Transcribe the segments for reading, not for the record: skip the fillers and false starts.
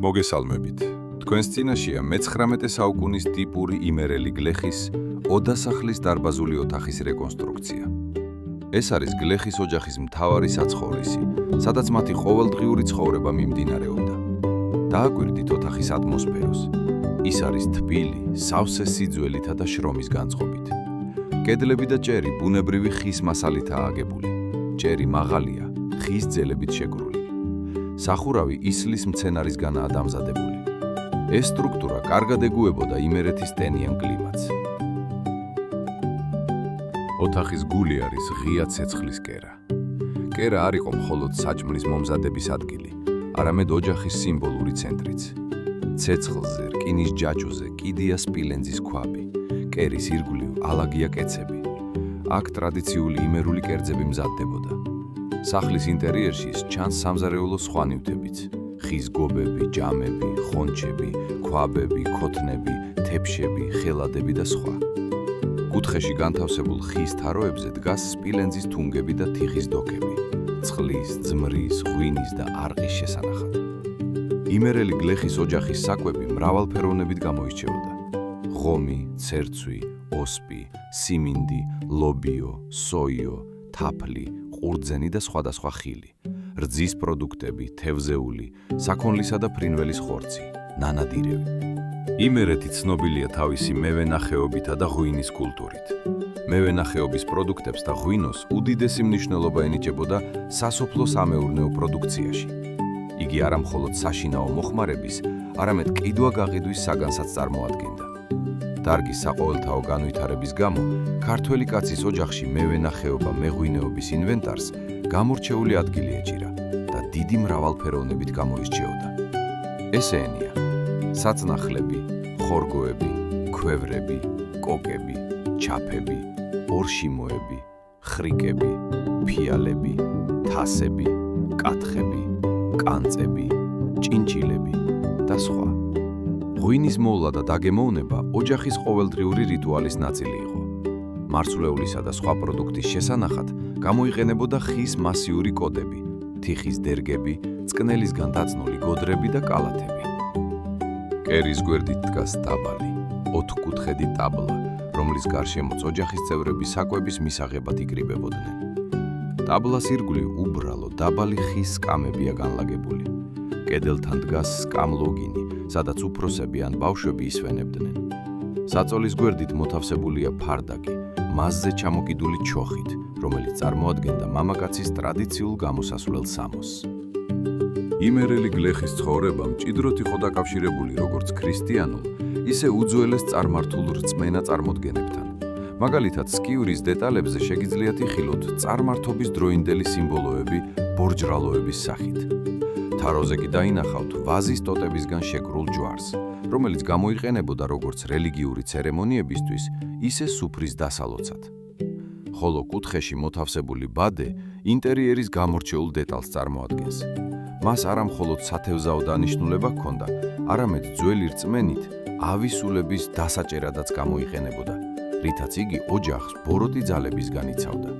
მოგესალმებით. თქვენს წინაშეა მე-19 საუკუნის ტიპური იმერელი გლეხის ოდასახლის დარბაზული ოთახის რეკონსტრუქცია. ეს არის გლეხის ოჯახის მთავარი საცხოვრისი, სადაც მათი ყოველდღიური ცხოვრება მიმდინარეობდა. დააკვირდით ოთახის ატმოსფეროს. ის არის თბილი, სავსე სიძველითა და შრომის განწყობით. კედლები და ჭერი ბუნებრივი ხის მასალითაა აგებული. ჭერი მაღალია, ხის ძელებით შეკრული. სახურავი ისლის მცენარისგანაა დამზადებული. ეს სტრუქტურა კარგად ეგუებოდა იმერეთის ტენიან კლიმატს. ოთახის გული არის ღია ცეცხლის კერა. კერა არ იყო მხოლოდ საჭმლის მომზადების ადგილი, არამედ ოჯახის სიმბოლური ცენტრიც. ცეცხლზე, რკინის ჯაჭვზე კიდია სპილენძის ქვაბი, კერის ირგვლივ ალაგია კეცები. აქ ტრადიციული იმერული კერძები მზადდებოდა. სახლის ინტერიერში ჩანს სამზარეულო სხვა ნივთებიც: ხის გობები, ჯამები, ხონჩები, ქვაბები, ქოთნები, თეფშები, ხელადები და სხვა. კუთხეში განთავსებულ ხის თაროებზე დგას სპილენძის თუნგები და თიხის დოქები, წყლის, ძმრის, ღვინის და არყის შესანახად. იმერელი გლეხის ოჯახის საკვები მრავალფეროვნებით გამოირჩეოდა: ღომი, ცერცვი, ოსპი, სიმინდი, ლობიო, სოიო, თაფლი, ყურძენი და სხვადასხვა ხილი, რძის პროდუქტები, თევზეული, საქონლისა და ფრინველის ხორცი, ნანადირევი. იმერეთი ცნობილია თავისი მევენახეობითა და ღვინის კულტურით. მევენახეობის პროდუქტებს და ღვინოს უდიდესი მნიშვნელობა ენიჭებოდა სასოფლო-სამეურნეო პროდუქციაში. იგი არა მხოლოდ საშინაო მოხმარების, არამედ ყიდვა-გაყიდვის საგანსაც წარმოადგენდა. დარგის საყოველთაო განვითარების გამო ქართველი კაცის ოჯახში მევენახეობა მეღვინეობის ინვენტარს გამორჩეული ადგილი ეჭირა და დიდი მრავალფეროვნებით გამოირჩეოდა. ესენია: საწნახლები, ხორგოები, ქვევრები, კოკები, ჩაფები, ორშიმოები, ხრიკები, ფიალები, თასები, კათხები, კანწები, ჭინჭილები და სხვა. ღვინის მოვლა და დაგემოვნება ოჯახის ყოველდღიური რიტუალის ნაწილი იყო. მარცვლეულისა და სხვა პროდუქტის შესანახად გამოიყენებოდა ხის მასიური კოდები, თიხის დერგები, წყნელისგან დაწნული გოდრები და კალათები. კერის გვერდით დგას დაბალი, ოთხკუთხედი ტაბლა, რომლის გარშემოც ოჯახის წევრები საკვების მისაღებად იკრიბებოდნენ. ტაბლას ირგვლივ უბრალო დაბალი ხის სკამებია განლაგებული. კედელთან დგას სკამლოგინი, სადაც უფროსები ან ბავშვები ისვენებდნენ. საწოლის გვერდით მოთავსებულია ფარდაკი, მასზე ჩამოკიდული ჩოხით, რომელიც წარმოადგენდა მამაკაცის ტრადიციულ გამოსასვლელ სამოსს. იმერელი გლეხის ცხოვრება მჭიდროდ იყო დაკავშირებული როგორც ქრისტიანულ, ისე უძველეს წარმართულ რწმენა წარმოდგენებთან. მაგალითად, სკიურის დეტალებზე შეგიძლიათ იხილოთ წარმართობის დროინდელი სიმბოლოები ბორჯრალოების სახით. თაროზე კი დაინახავთ ვაზის ტოტებისგან შეკრულ ჯვარს, რომელიც გამოიყენებოდა როგორც რელიგიური ცერემონიებისთვის, ისე სუფრის დასალოცად. ხოლო კუთხეში მოთავსებული ბადე ინტერიერის გამორჩეულ დეტალს წარმოადგენს. მას არა მხოლოდ სათევზაო დანიშნულება ჰქონდა, არამედ ძველი რწმენით ავისულების დასაჭერადაც გამოიყენებოდა, რითაც იგი ოჯახს ბოროტი ძალებისგან იცავდა.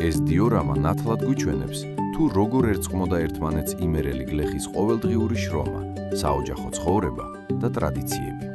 ეს დიორამა ნათლად გვიჩვენებს, თუ როგორ ერწყმოდა ერთმანეთს იმერელი გლეხის ყოველდღიური შრომა, საოჯახო ცხოვრება და ტრადიციები.